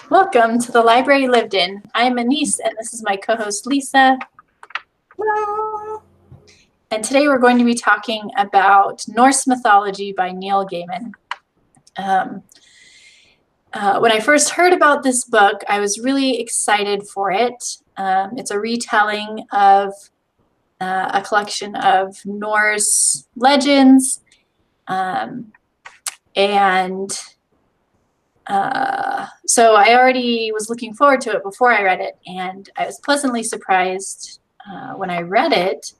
Welcome to the library you lived in. I'm Anise, and this is my co-host Lisa. Hello. And today we're going to be talking about Norse Mythology by Neil Gaiman. When I first heard about this book, I was really excited for it. It's a retelling of a collection of Norse legends, so I already was looking forward to it before I read it, and I was pleasantly surprised when I read it.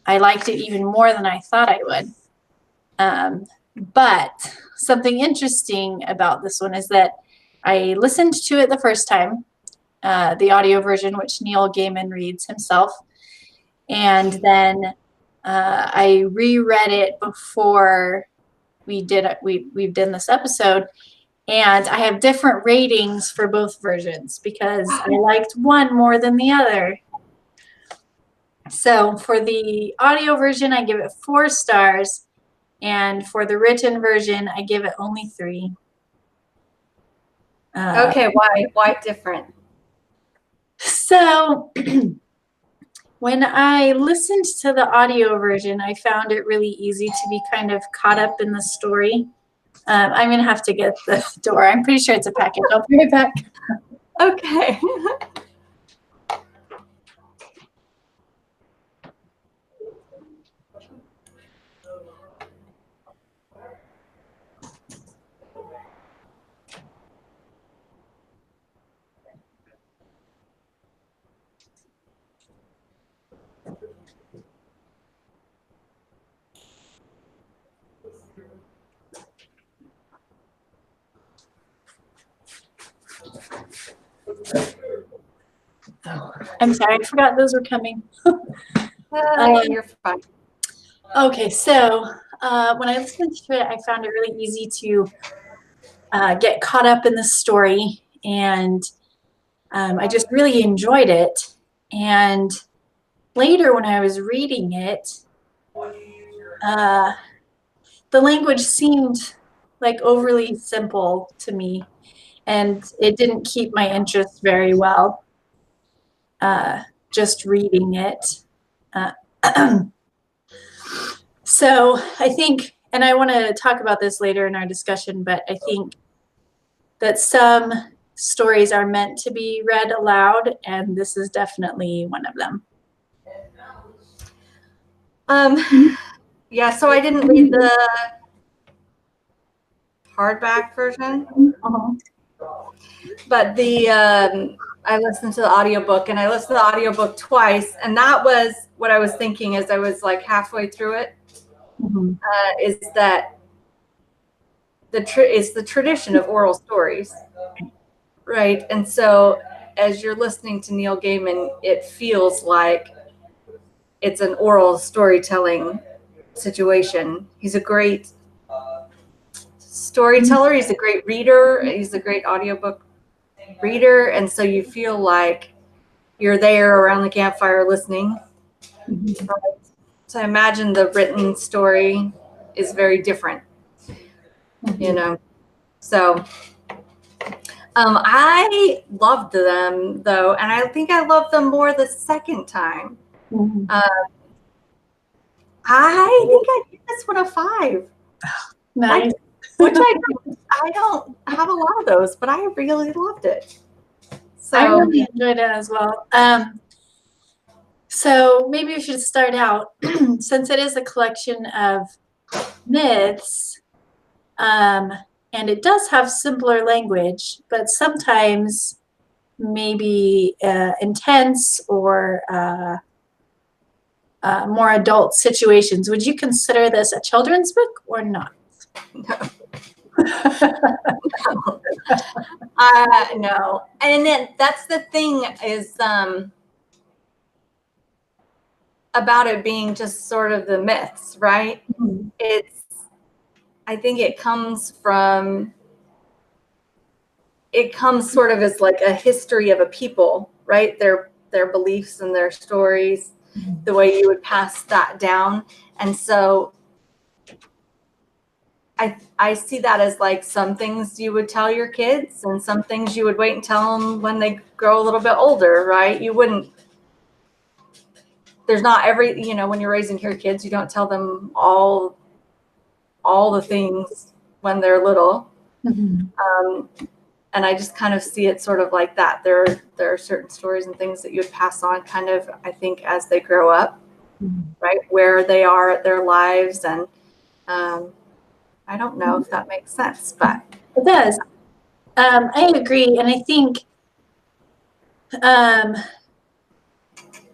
I liked it even more than I thought I would. But something interesting about this one is that I listened to it the first time, the audio version, which Neil Gaiman reads himself, and then I reread it before we've done this episode. And I have different ratings for both versions because I liked one more than the other. So for the audio version, I give it 4 stars. And for the written version, I give it only 3. Okay, why different? So when I listened to the audio version, I found it really easy to be kind of caught up in the story. I'm going to have to get the door. I'm pretty sure it's a package. I'll be right back. Okay. I'm sorry, I forgot those were coming. You're fine. Okay, so when I listened to it, I found it really easy to get caught up in the story, and I just really enjoyed it. And later, when I was reading it, the language seemed like overly simple to me, and it didn't keep my interest very well. Just reading it. So I think, and I want to talk about this later in our discussion, but I think that some stories are meant to be read aloud, and this is definitely one of them. Yeah, so I didn't read the hardback version, but I listened to the audiobook, and I listened to the audiobook twice, and that was what I was thinking as I was like halfway through it. Is that it's the tradition of oral stories, right? And so as you're listening to Neil Gaiman, it feels like it's an oral storytelling situation. He's a great storyteller. He's a great reader. He's a great audiobook reader. And so you feel like you're there around the campfire listening. So I imagine the written story is very different, you know. So I loved them, though, and I think I loved them more the second time. I think I give this one a 5. Nice. Which I don't have a lot of those, but I really loved it. So I really enjoyed it as well. So maybe we should start out, since it is a collection of myths, and it does have simpler language, but sometimes maybe intense or more adult situations. Would you consider this a children's book or not? No. No. And then that's the thing is about it being just sort of the myths, right? I think it comes sort of as like a history of a people, right? Their beliefs and their stories, the way you would pass that down. And so I see that as like some things you would tell your kids and some things you would wait and tell them when they grow a little bit older, right? You wouldn't, there's not every, you know, when you're raising your kids, you don't tell them all the things when they're little. Mm-hmm. And I just kind of see it sort of like that. There are certain stories and things that you would pass on kind of, I think, as they grow up, right? Where they are at their lives. And I don't know if that makes sense, but. It does. I agree. And I think,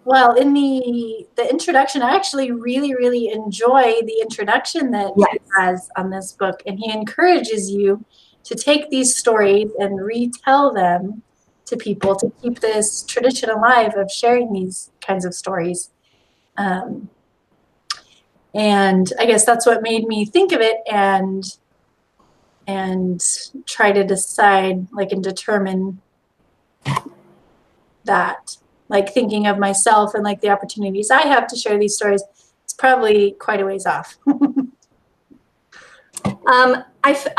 well, in the introduction, I actually really, really enjoy the introduction that he has on this book. And he encourages you to take these stories and retell them to people to keep this tradition alive of sharing these kinds of stories. And I guess that's what made me think of it and try to decide, like, and determine that, like, thinking of myself and like the opportunities I have to share these stories, it's probably quite a ways off.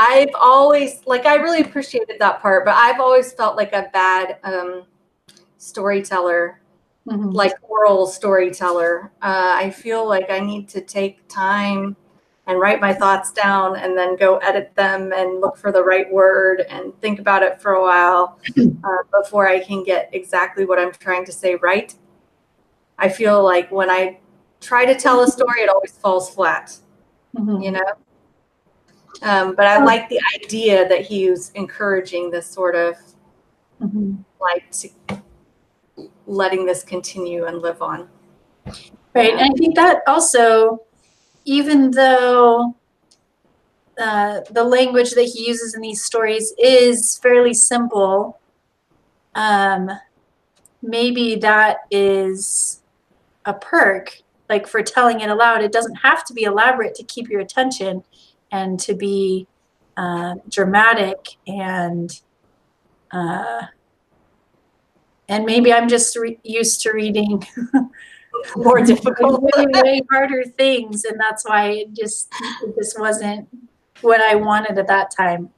I've always, like, I really appreciated that part, but I've always felt like a bad storyteller, like oral storyteller. I feel like I need to take time and write my thoughts down and then go edit them and look for the right word and think about it for a while before I can get exactly what I'm trying to say right. I feel like when I try to tell a story, it always falls flat, you know? But I like the idea that he was encouraging this sort of like to letting this continue and live on. Right. And I think that also, even though the language that he uses in these stories is fairly simple, maybe that is a perk, like, for telling it aloud. It doesn't have to be elaborate to keep your attention and to be dramatic, and maybe I'm just used to reading more difficult, way harder things, and that's why it just wasn't what I wanted at that time.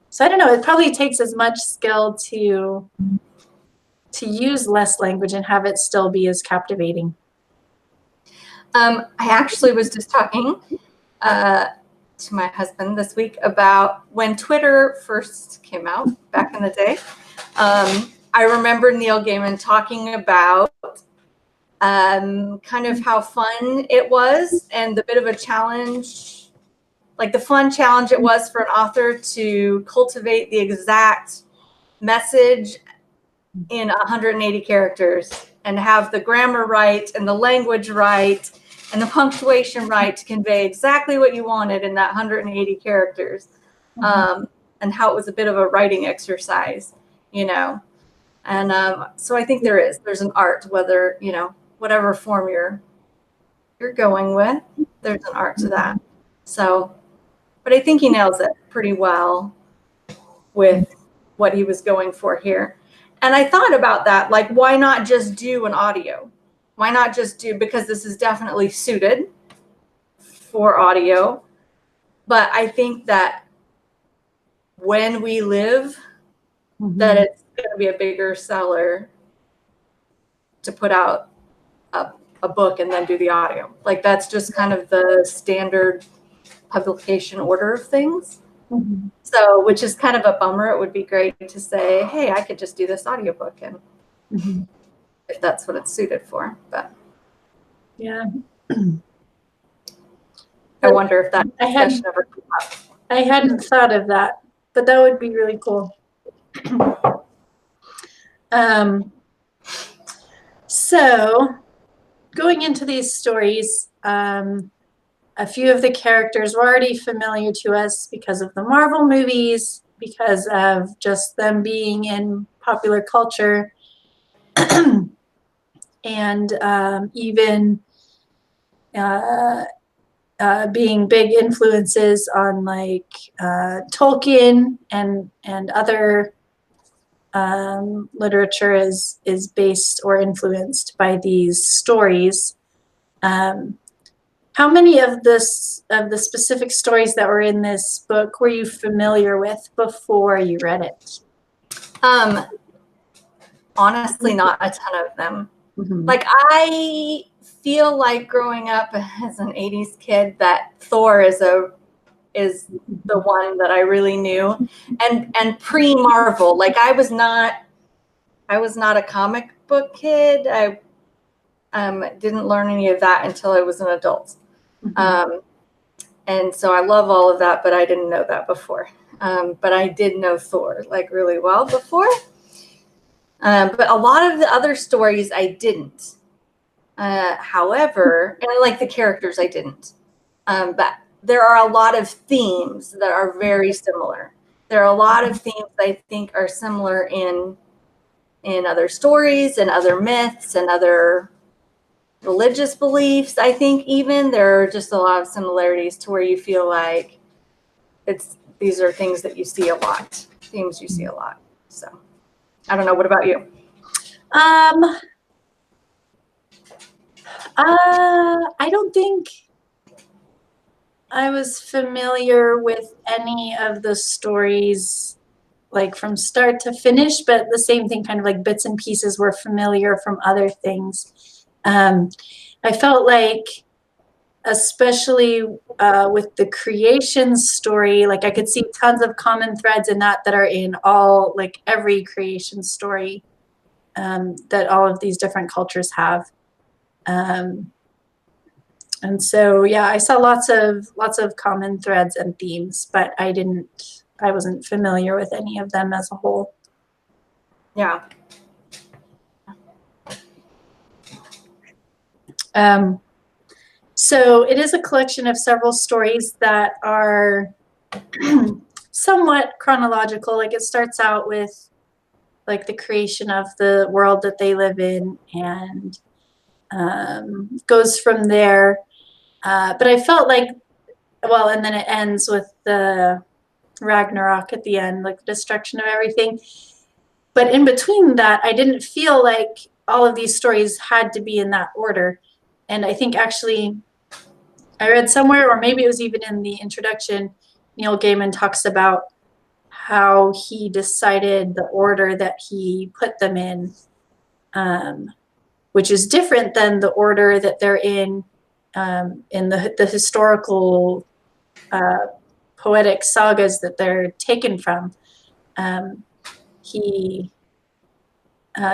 So I don't know. It probably takes as much skill to use less language and have it still be as captivating. I actually was just talking to my husband this week about when Twitter first came out back in the day. I remember Neil Gaiman talking about kind of how fun it was and the bit of a challenge, like the fun challenge it was for an author to cultivate the exact message in 180 characters and have the grammar right and the language right and the punctuation right to convey exactly what you wanted in that 180 characters. And how it was a bit of a writing exercise, you know. And so I think there's an art, whether, you know, whatever form you're going with, there's an art to that. So, but I think he nails it pretty well with what he was going for here. And I thought about that, like, why not just do an audio? Why not just do, because this is definitely suited for audio. But I think that when we live, that it's going to be a bigger seller to put out a book and then do the audio. Like, that's just kind of the standard publication order of things. So, which is kind of a bummer. It would be great to say, hey, I could just do this audiobook, and if that's what it's suited for. But yeah, I wonder if that discussion ever came up. I hadn't thought of that, but that would be really cool. So going into these stories, a few of the characters were already familiar to us because of the Marvel movies, because of just them being in popular culture, and even being big influences on, like, Tolkien and other literature is based or influenced by these stories. How many of the specific stories that were in this book were you familiar with before you read it? Honestly, not a ton of them. Mm-hmm. Like, I feel like growing up as an 80s kid that Thor is the one that I really knew, and pre-Marvel. Like, I was not a comic book kid. I didn't learn any of that until I was an adult. Mm-hmm. And so I love all of that, but I didn't know that before. But I did know Thor like really well before. But a lot of the other stories I didn't. However, and I like the characters I didn't. But there are a lot of themes that are very similar. There are a lot of themes I think are similar in other stories and other myths and other religious beliefs. I think even there are just a lot of similarities to where you feel like these are things that you see a lot, themes you see a lot. So I don't know. What about you? I don't think I was familiar with any of the stories like from start to finish, but the same thing, kind of like bits and pieces were familiar from other things. I felt like, especially with the creation story, like I could see tons of common threads in that are in all, like every creation story that all of these different cultures have. And so, yeah, I saw lots of common threads and themes, but I wasn't familiar with any of them as a whole. Yeah. So it is a collection of several stories that are somewhat chronological. Like it starts out with like the creation of the world that they live in and goes from there. But I felt like, well, and then it ends with the Ragnarok at the end, like the destruction of everything. But in between that, I didn't feel like all of these stories had to be in that order. And I think actually I read somewhere, or maybe it was even in the introduction, Neil Gaiman talks about how he decided the order that he put them in, which is different than the order that they're in the historical poetic sagas that they're taken from. He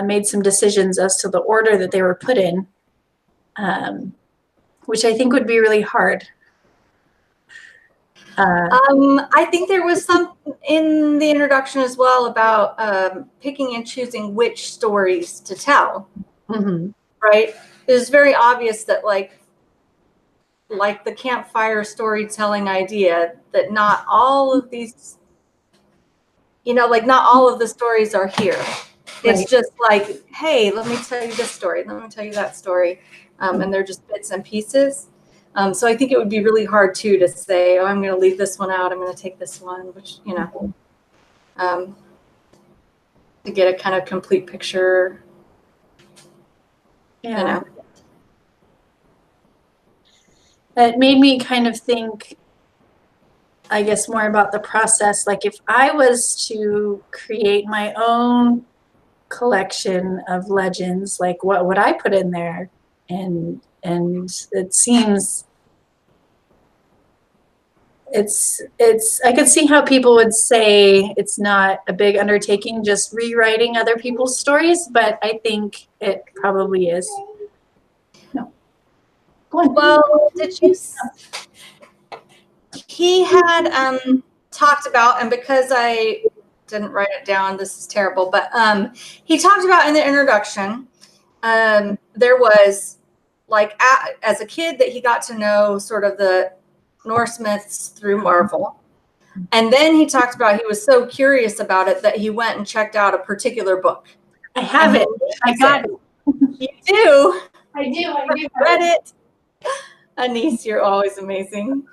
made some decisions as to the order that they were put in, which I think would be really hard. I think there was some in the introduction as well about picking and choosing which stories to tell. Mm-hmm. Right? It was very obvious that like the campfire storytelling idea, that not all of these, like not all of the stories are here. It's Right. just like, hey, let me tell you this story, let me tell you that story, and they're just bits and pieces. So I think it would be really hard too to say, oh, I'm going to leave this one out, I'm going to take this one, which to get a kind of complete picture. Yeah. It made me kind of think, I guess, more about the process. Like if I was to create my own collection of legends, like what would I put in there? And it seems it's I could see how people would say it's not a big undertaking just rewriting other people's stories, but I think it probably is. No. Go on. Well, he had talked about, and because I didn't write it down, this is terrible, but he talked about in the introduction, there was like as a kid that he got to know sort of the Norse myths through Marvel. And then he talked about he was so curious about it that he went and checked out a particular book. I have it. I got it. You do? I do. Read it. Anise, you're always amazing.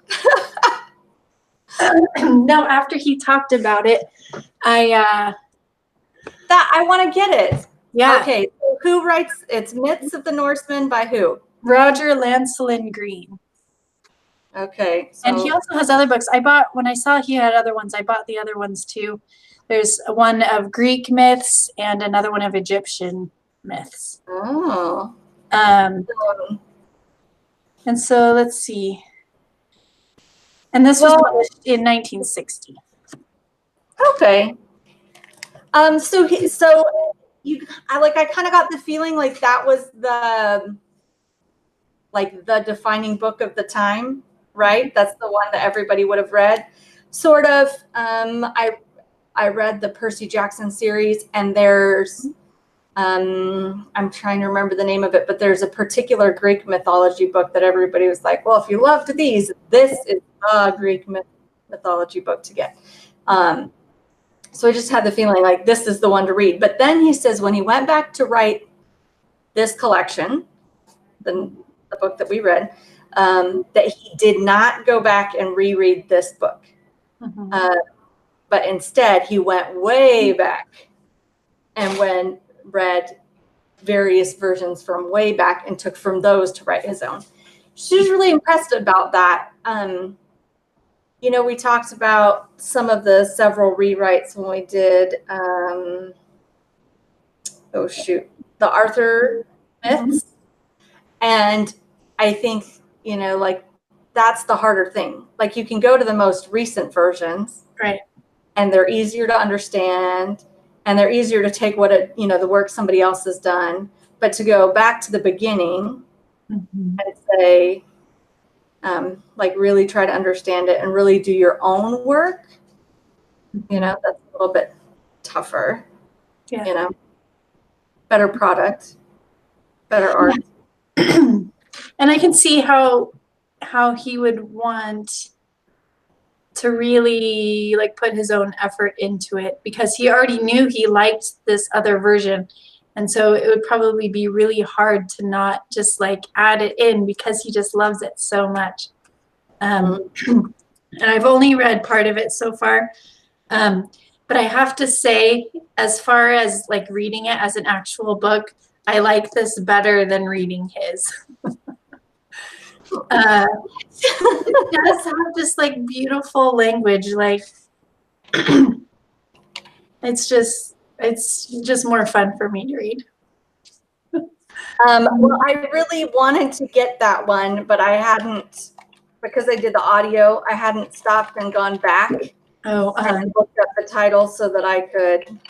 No, after he talked about it, I want to get it. Yeah. Okay. So who writes? It's Myths of the Norsemen by who? Roger Lancelin Green. Okay. And he also has other books. When I saw he had other ones, I bought the other ones too. There's one of Greek myths and another one of Egyptian myths. Oh. And so let's see. And this was published in 1960. Okay. So I kind of got the feeling like that was the defining book of the time, right? That's the one that everybody would have read. Sort of. I read the Percy Jackson series, and there's I'm trying to remember the name of it, but there's a particular Greek mythology book that everybody was like, well, if you loved these, this is a Greek mythology book to get. So I just had the feeling like this is the one to read. But then he says when he went back to write this collection, the book that we read, that he did not go back and reread this book. But instead he went way back and read various versions from way back and took from those to write his own. She was really impressed about that. We talked about some of the several rewrites when we did, the Arthur myths. And I think, that's the harder thing. Like, you can go to the most recent versions. Right. And they're easier to understand, and they're easier to take the work somebody else has done. But to go back to the beginning and say, really try to understand it and really do your own work, that's a little bit tougher. Yeah. Better product, better art. And I can see how he would want to really put his own effort into it, because he already knew he liked this other version. And so it would probably be really hard to not just add it in, because he just loves it so much. And I've only read part of it so far. But I have to say, as far as reading it as an actual book, I like this better than reading his. It does have this beautiful language. It's just more fun for me to read. Well, I really wanted to get that one, but I hadn't, because I did the audio, I hadn't stopped and gone back and looked up the title so that I could,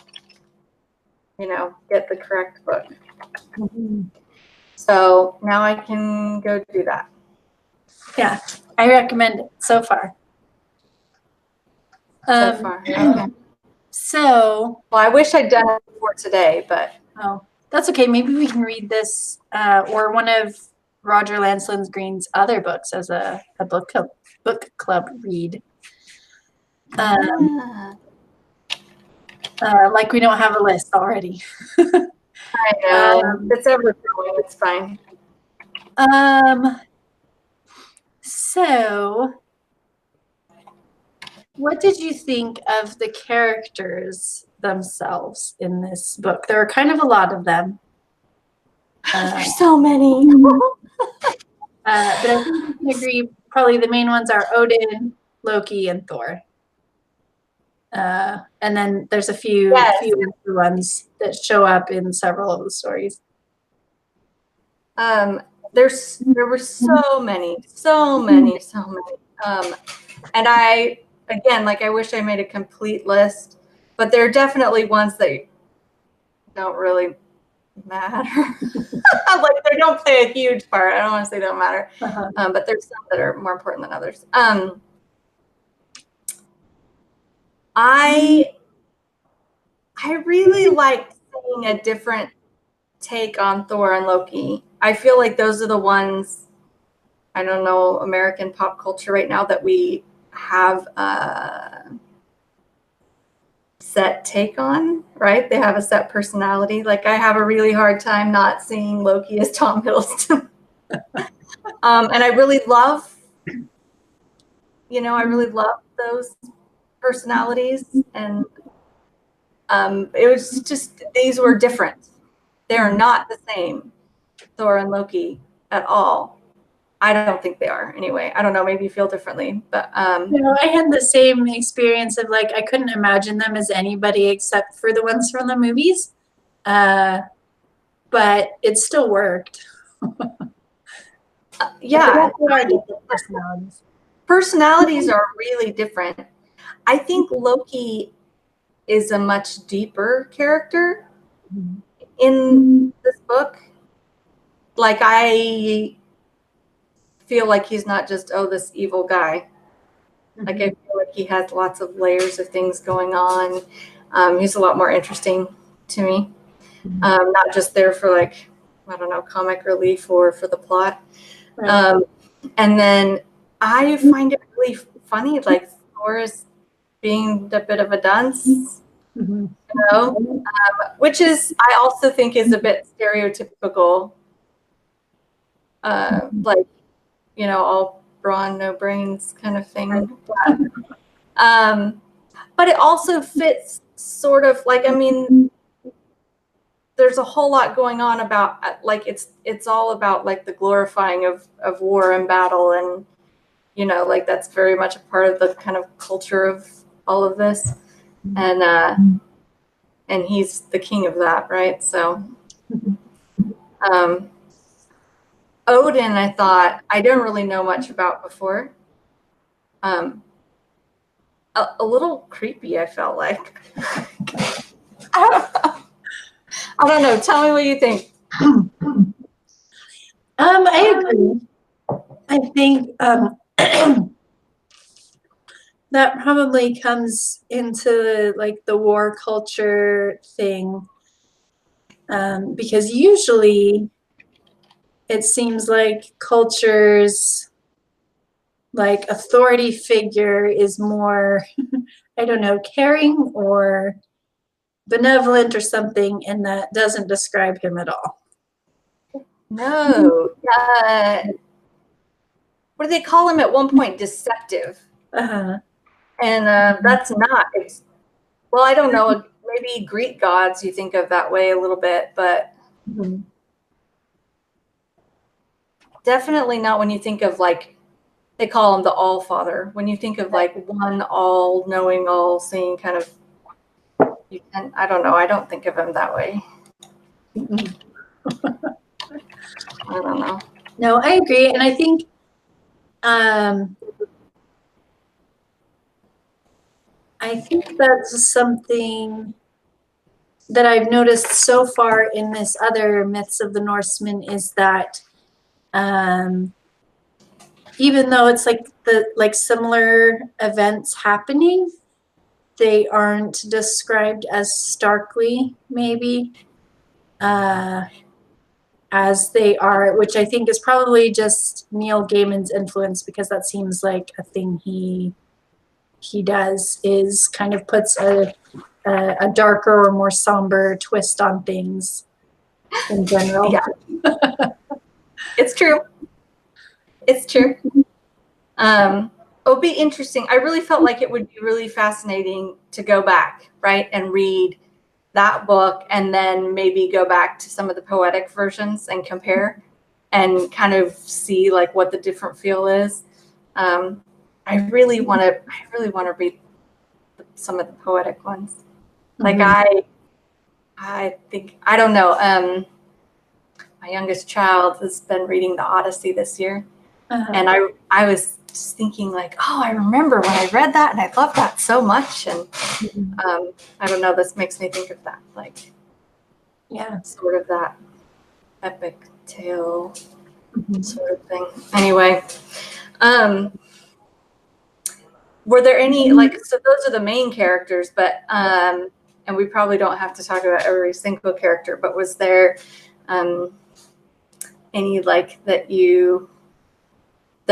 get the correct book. So now I can go do that. Yeah, I recommend it so far. Okay. So. Well, I wish I'd done it before today, but. Oh, that's okay. Maybe we can read this or one of Roger Lancelyn Green's other books as a book club read. We don't have a list already. I know. It's ever growing. It's fine. So, what did you think of the characters themselves in this book? There are kind of a lot of them. There's so many. But I think we can agree probably the main ones are Odin, Loki, and Thor. And then there's a few other ones that show up in several of the stories. There were so many. And I wish I made a complete list, but there are definitely ones that don't really matter. They don't play a huge part. I don't want to say don't matter. But there's some that are more important than others. I really like seeing a different take on Thor and Loki. I feel like those are the ones, I don't know, American pop culture right now that we have a set take on, right? They have a set personality. I have a really hard time not seeing Loki as Tom Hiddleston. And I really love, those personalities. And it was just, these were different. They are not the same, Thor and Loki, at all. I don't think they are anyway. I don't know, maybe you feel differently, but You know, I had the same experience of like I couldn't imagine them as anybody except for the ones from the movies. But it still worked. yeah, They are different personalities. personalities are really different. I think Loki is a much deeper character in this book. Like, I feel like he's not just, oh, this evil guy. Like, I feel like he has lots of layers of things going on. He's a lot more interesting to me. Not just there for, like, I don't know, comic relief or for the plot. Right. And then I find it really funny, like, Thor is being a bit of a dunce, you know, which is, I also think is a bit stereotypical. Like, you know, all brawn, no brains kind of thing. But it also fits sort of like, I mean, there's a whole lot going on about like it's all about like the glorifying of war and battle, and you know, like that's very much a part of the kind of culture of all of this, and he's the king of that, right? So Odin, I thought I don't really know much about before. A little creepy, I felt like. I don't know. Tell me what you think. I agree. I think that probably comes into like the war culture thing, because usually it seems like cultures like authority figure is more I don't know, caring or benevolent or something, and that doesn't describe him at all. No. What do they call him at one point? Deceptive. Uh-huh. And that's not. Well, I don't know. Maybe Greek gods you think of that way a little bit, but definitely not when you think of like, they call him the All Father. When you think of like one all-knowing, all-seeing kind of, I don't know. I don't think of him that way. I don't know. No, I agree. And I think that's something that I've noticed so far in this other Myths of the Norsemen is that even though it's like similar events happening, they aren't described as starkly maybe as they are, which I think is probably just Neil Gaiman's influence, because that seems like a thing he does, is kind of puts a darker or more somber twist on things in general. Yeah. It's true. It's true. It'll be interesting. I really felt like it would be really fascinating to go back, right, and read that book, and then maybe go back to some of the poetic versions and compare, and kind of see like what the different feel is. I really want to read some of the poetic ones. Like I think, I don't know. My youngest child has been reading the Odyssey this year, and I was just thinking like, oh, I remember when I read that and I loved that so much, and I don't know, this makes me think of that, like, yeah, sort of that epic tale sort of thing. Anyway, were there any, like, so those are the main characters, but and we probably don't have to talk about every single character, but was there any like that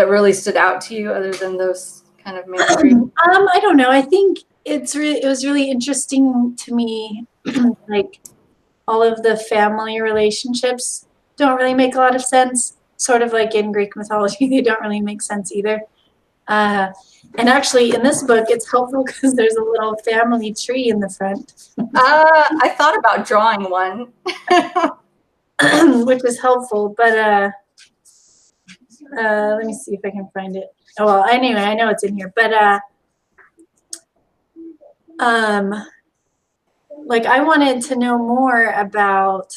really stood out to you other than those kind of mainstream? I don't know. I think it was really interesting to me, like all of the family relationships don't really make a lot of sense. Sort of like in Greek mythology, they don't really make sense either. And actually, in this book, it's helpful because there's a little family tree in the front. I thought about drawing one. Which is helpful, but Let me see if I can find it. Oh, well, anyway, I know it's in here, but like I wanted to know more about,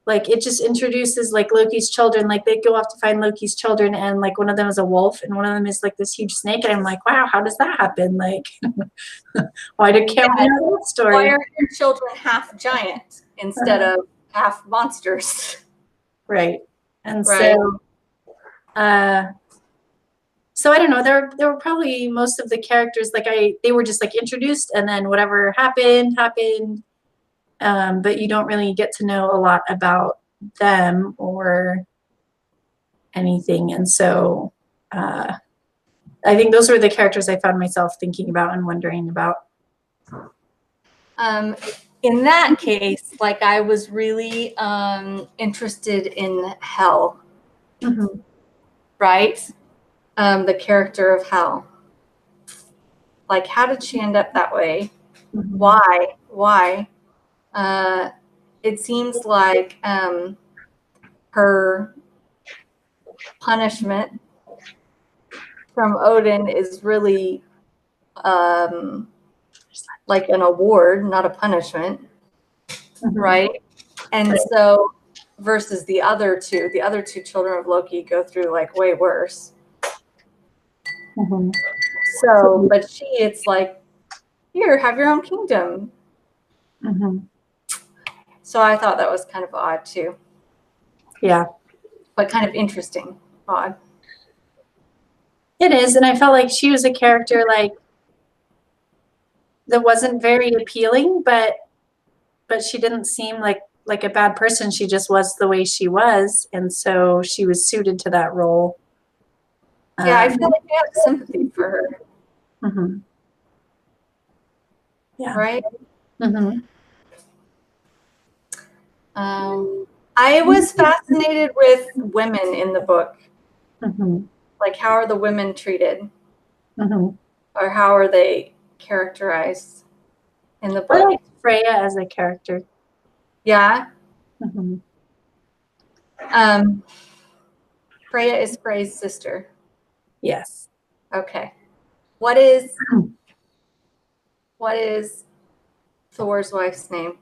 like, it just introduces like Loki's children, like they go off to find Loki's children, and like one of them is a wolf and one of them is like this huge snake, and I'm like, wow, how does that happen? Like, can't we know that story? Why are your children half giant instead of half monsters? Right. And Right. so I don't know, there were probably most of the characters, like they were just like introduced and then whatever happened. But you don't really get to know a lot about them or anything. And so I think those were the characters I found myself thinking about and wondering about. In that case, like I was really interested in Hel, right? The character of Hel. Like, how did she end up that way? Why? It seems like her punishment from Odin is really like an award, not a punishment, right? And so versus the other two children of Loki go through like way worse. So, but it's like, here, have your own kingdom. So I thought that was kind of odd too. Yeah. But kind of interesting, odd. It is, and I felt like she was a character like that wasn't very appealing, but she didn't seem like a bad person. She just was the way she was, and so she was suited to that role. Yeah, I feel like I have sympathy for her. Yeah. Right? I was fascinated with women in the book. Like, how are the women treated? Or how are they characterized in the book? I like Freya as a character. Yeah. Freya is Frey's sister. Yes. Okay. What is Thor's wife's name?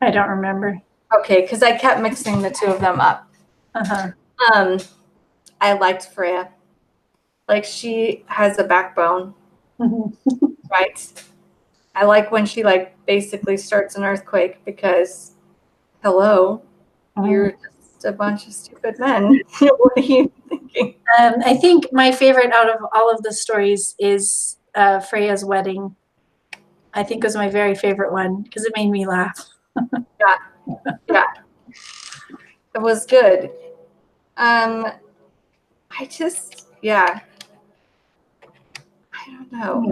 I don't remember. Okay, because I kept mixing the two of them up. I liked Freya. Like, she has a backbone. Right? I like when she like basically starts an earthquake because, hello, you're just a bunch of stupid men. What are you thinking? I think my favorite out of all of the stories is Freya's wedding. I think was my very favorite one because it made me laugh. Yeah. It was good. I don't know.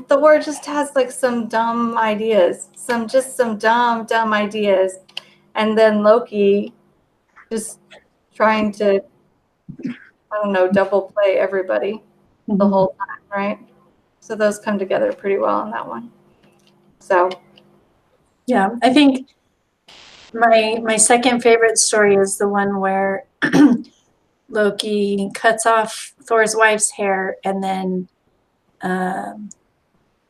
Thor just has like some dumb ideas, some dumb ideas, and then Loki just trying to, I don't know, double play everybody the whole time, right? So those come together pretty well in that one. So yeah, I think my second favorite story is the one where Loki cuts off Thor's wife's hair, and then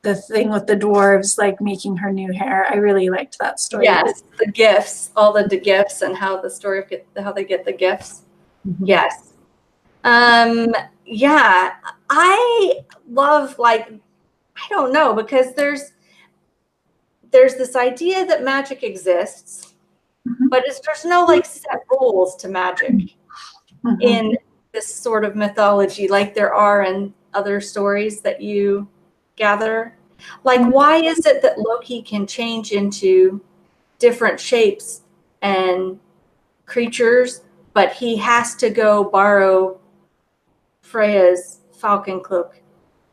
the thing with the dwarves like making her new hair. I really liked that story. Yes, the gifts, all the gifts, and how the story of how they get the gifts. Yes. Yeah, I love, like, I don't know, because there's this idea that magic exists, but there's no like set rules to magic in this sort of mythology like there are in other stories that you gather. Like, why is it that Loki can change into different shapes and creatures, but he has to go borrow Freya's falcon cloak?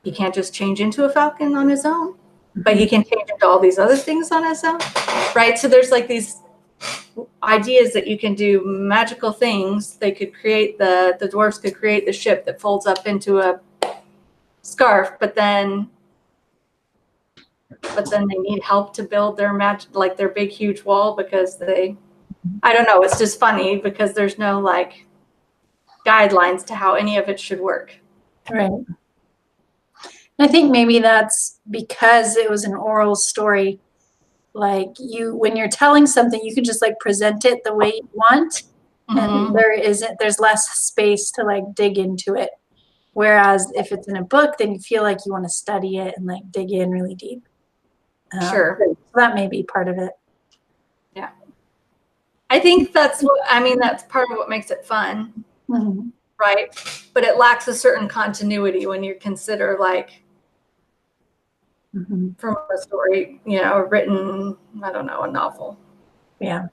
He can't just change into a falcon on his own, but he can change into all these other things on his own, right? So there's like these ideas that you can do magical things. They could create the dwarves could create the ship that folds up into a scarf, but then they need help to build their their big huge wall because they I don't know. It's just funny because there's no like guidelines to how any of it should work. Right. I think maybe that's because it was an oral story. Like when you're telling something, you can just like present it the way you want, and there's less space to like dig into it. Whereas if it's in a book, then you feel like you want to study it and like dig in really deep. Sure. So that may be part of it. Yeah. I think that's part of what makes it fun. Mm-hmm. Right. But it lacks a certain continuity when you consider like from a story, written, I don't know, a novel. Yeah.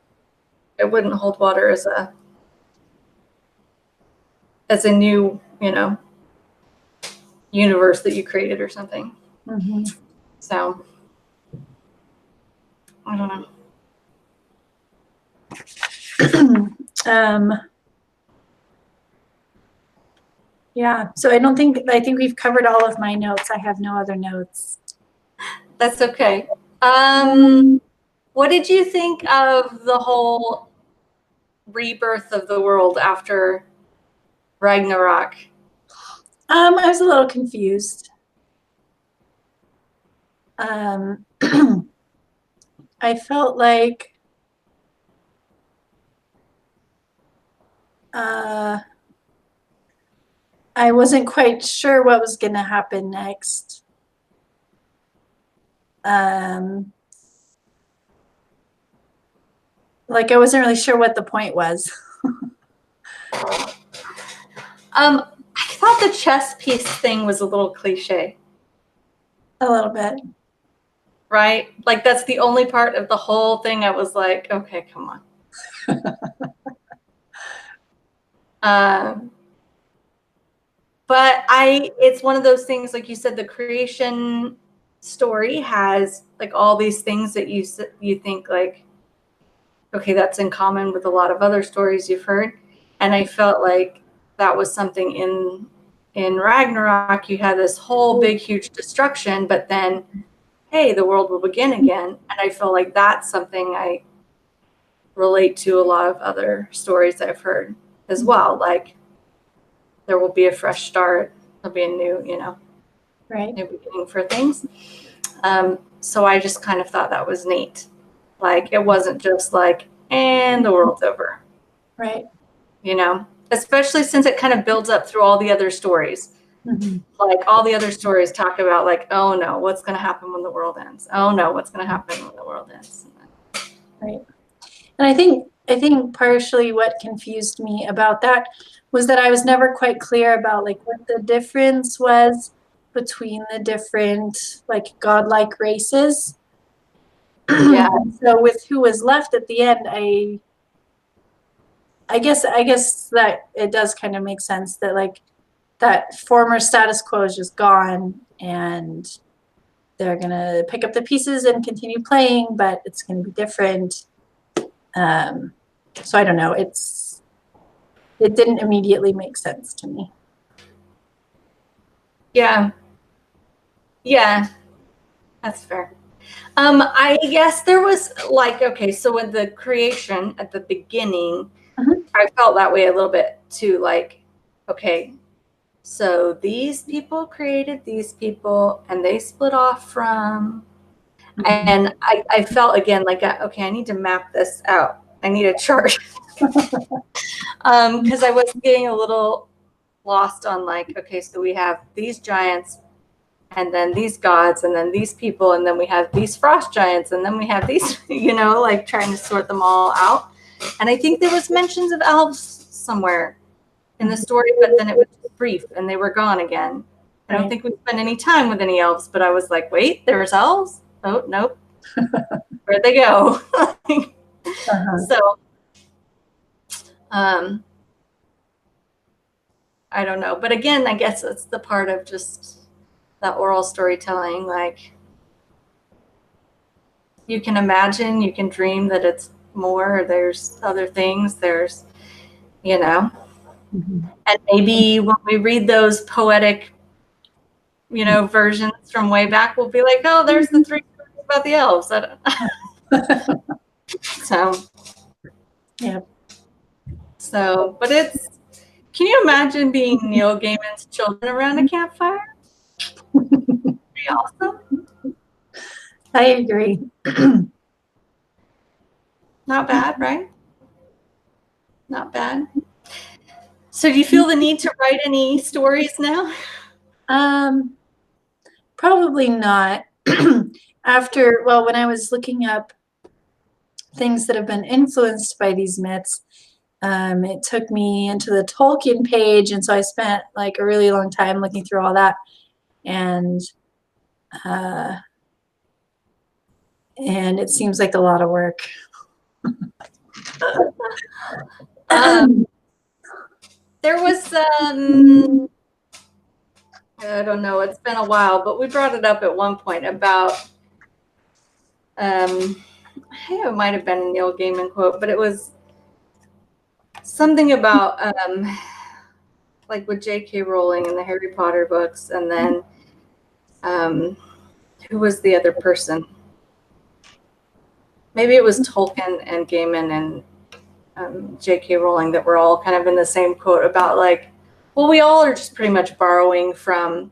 It wouldn't hold water as a new, universe that you created or something. Mm-hmm. So I don't know. Yeah. So I think we've covered all of my notes. I have no other notes. That's okay. What did you think of the whole rebirth of the world after Ragnarok? I was a little confused. I felt like I wasn't quite sure what was going to happen next. Like I wasn't really sure what the point was. I thought the chess piece thing was a little cliche. A little bit. Right? Like that's the only part of the whole thing I was like, okay, come on. But it's one of those things, like you said, the creation story has like all these things that you think like, okay, that's in common with a lot of other stories you've heard. And I felt like that was something in Ragnarok. You had this whole big, huge destruction, but then, hey, the world will begin again. And I feel like that's something I relate to a lot of other stories I've heard as well. Like there will be a fresh start. There'll be a new, right. new beginning for things. So I just kind of thought that was neat. Like it wasn't just like, and the world's over. Right. Especially since it kind of builds up through all the other stories. Mm-hmm. Like all the other stories talk about like, oh no, what's going to happen when the world ends? Oh no, what's going to happen when the world ends? Right. And I think partially what confused me about that was that I was never quite clear about like what the difference was between the different like godlike races. Yeah. So with who was left at the end, I guess that it does kind of make sense that like that former status quo is just gone and they're gonna pick up the pieces and continue playing, but it's gonna be different. So I don't know. It didn't immediately make sense to me. Yeah. Yeah. That's fair. I guess there was like, okay, so with the creation at the beginning, I felt that way a little bit too, like, okay, so these people created these people and they split off from, and I felt again like, okay, I need to map this out. I need a chart. Because I was getting a little lost on like, okay, so we have these giants and then these gods and then these people and then we have these frost giants and then we have these, like trying to sort them all out. And I think there was mentions of elves somewhere in the story, but then it was brief and they were gone again. I don't think we spent any time with any elves, but I was like, wait, there's elves? Oh, nope. Where'd they go? So, I don't know. But again, I guess it's the part of just that oral storytelling. Like, you can imagine, you can dream that it's more, there's other things, there's, and maybe when we read those poetic, versions from way back, we'll be like, oh, there's the 3 stories about the elves. So, Yeah. So, but can you imagine being Neil Gaiman's children around a campfire? Pretty awesome. I agree. Not bad, right? Not bad. So do you feel the need to write any stories now? Probably not. When I was looking up things that have been influenced by these myths, it took me into the Tolkien page, and so I spent like a really long time looking through all that, and it seems like a lot of work. There was I don't know, it's been a while, but we brought it up at one point about it might have been a Neil Gaiman quote, but it was something about like with J.K. Rowling in the Harry Potter books, and then who was the other person? Maybe it was Tolkien and Gaiman and J.K. Rowling that were all kind of in the same quote about like, well, we all are just pretty much borrowing from.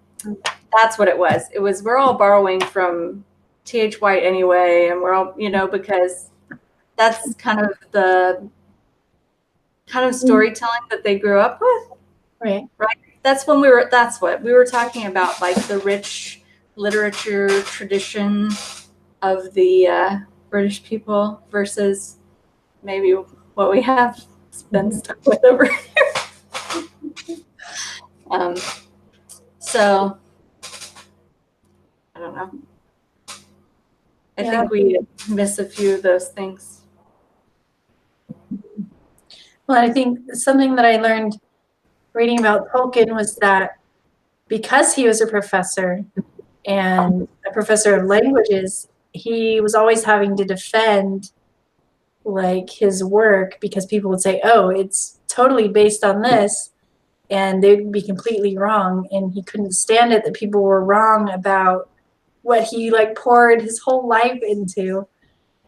That's what it was. It was we're all borrowing from T.H. White anyway, and we're all because that's kind of the kind of storytelling that they grew up with. Right. That's what we were talking about, like the rich literature tradition of the British people versus maybe what we have been stuck with over here. So I don't know. I think we miss a few of those things. Well, I think something that I learned reading about Tolkien was that because he was a professor and a professor of languages, he was always having to defend like his work because people would say, oh, it's totally based on this, and they'd be completely wrong, and he couldn't stand it that people were wrong about what he like poured his whole life into.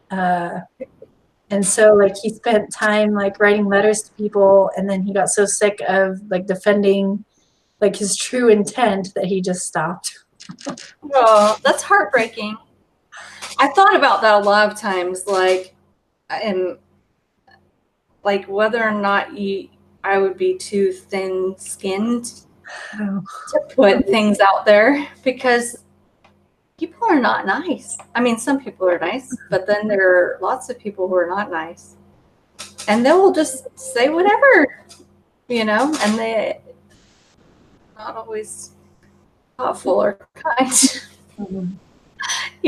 And so like he spent time like writing letters to people, and then he got so sick of like defending like his true intent that he just stopped. Well, that's heartbreaking. I thought about that a lot of times, like, and like whether or not I would be too thin-skinned to put things out there, because people are not nice. I mean, some people are nice, but then there are lots of people who are not nice, and they will just say whatever, and they not always thoughtful or kind,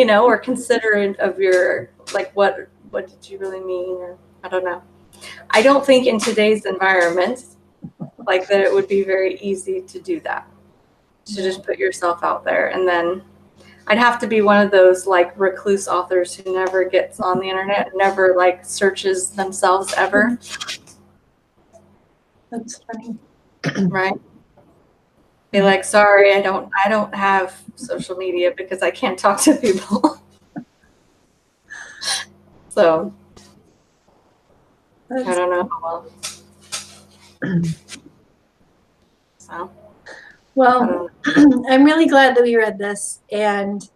or considerate of your, like, what did you really mean, or I don't know. I don't think in today's environment like that it would be very easy to do that, to just put yourself out there. And then I'd have to be one of those like recluse authors who never gets on the internet, never like searches themselves ever. That's funny. Right? Be like, sorry, I don't have social media because I can't talk to people. So I don't know how well. So well, I'm really glad that we read this, and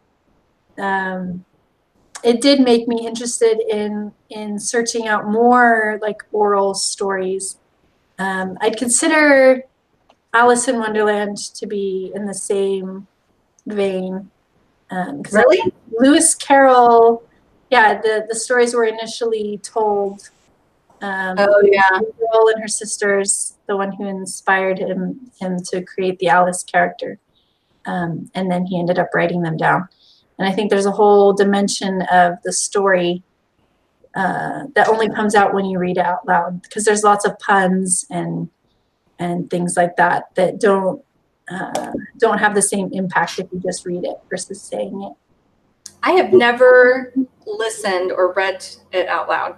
it did make me interested in searching out more like oral stories. I'd consider Alice in Wonderland to be in the same vein. Really? Lewis Carroll, the stories were initially told. Oh yeah, the girl and her sisters, the one who inspired him to create the Alice character, and then he ended up writing them down. And I think there's a whole dimension of the story that only comes out when you read it out loud, because there's lots of puns and things like that that don't have the same impact if you just read it versus saying it. I have never listened or read it out loud.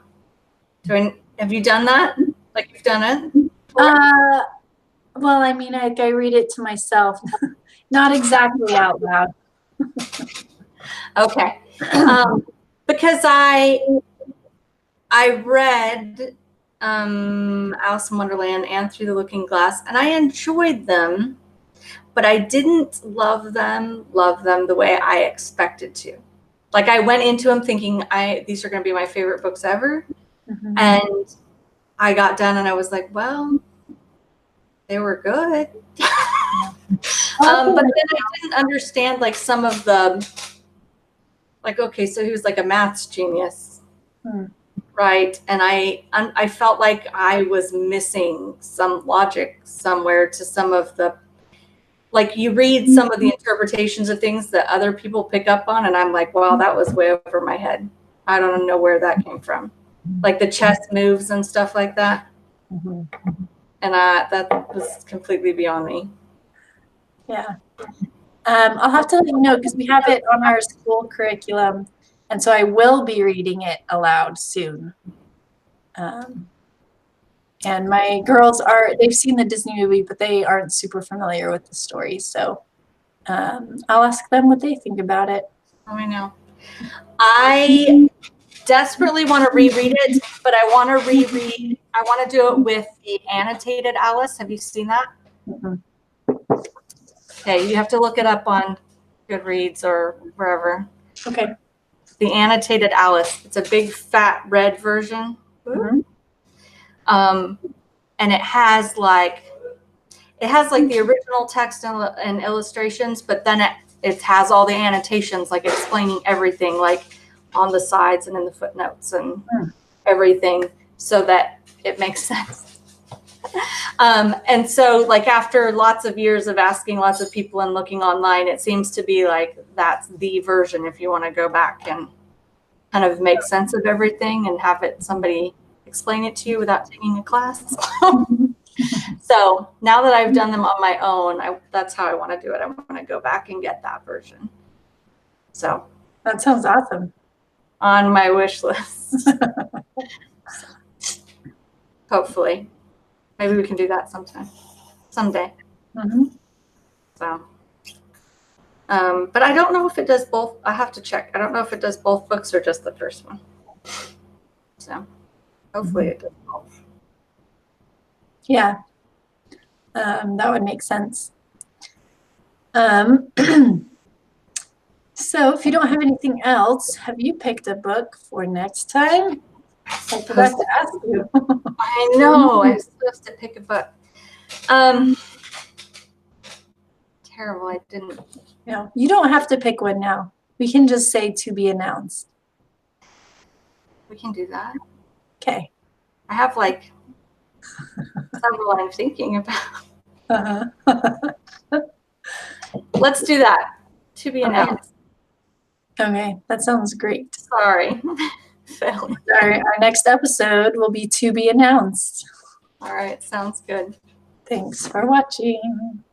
Have you done that? Like, you've done it? Well, I mean, I read it to myself, not exactly out loud. Okay. Because I read Alice in Wonderland and Through the Looking Glass, and I enjoyed them, but I didn't love them the way I expected to. Like, I went into them thinking these are going to be my favorite books ever, and I got done and I was like, well, they were good. But then I didn't understand like some of the, like, okay, so he was like a maths genius. Right. And I felt like I was missing some logic somewhere to some of the, like, you read some of the interpretations of things that other people pick up on, and I'm like, wow, that was way over my head. I don't know where that came from. Like the chess moves and stuff like that. And that was completely beyond me. Yeah. I'll have to let you know because we have it on our school curriculum. And so I will be reading it aloud soon. And my girls they've seen the Disney movie, but they aren't super familiar with the story. So I'll ask them what they think about it. Oh, I know. I desperately want to reread it, but I want to do it with the annotated Alice. Have you seen that? Okay, you have to look it up on Goodreads or wherever. Okay. The annotated Alice. It's a big fat red version. And it has like the original text and illustrations, but then it has all the annotations, like explaining everything, like on the sides and in the footnotes and everything, so that it makes sense. And so, like, after lots of years of asking lots of people and looking online, it seems to be like that's the version if you want to go back and kind of make sense of everything and have somebody explain it to you without taking a class. So now that I've done them on my own, that's how I want to do it. I want to go back and get that version. So that sounds awesome. On my wish list. Hopefully. Maybe we can do that someday. So, but I don't know if it does both. I have to check. I don't know if it does both books or just the first one. So hopefully it does both. Yeah. That would make sense. So if you don't have anything else, have you picked a book for next time? I forgot to ask you. I know. I was supposed to pick a book. Terrible. I didn't. No, you don't have to pick one now. We can just say to be announced. We can do that. Okay. I have like several I'm thinking about. Let's do that. To be announced. Okay, that sounds great. Sorry. Our next episode will be to be announced. All right, sounds good. Thanks for watching.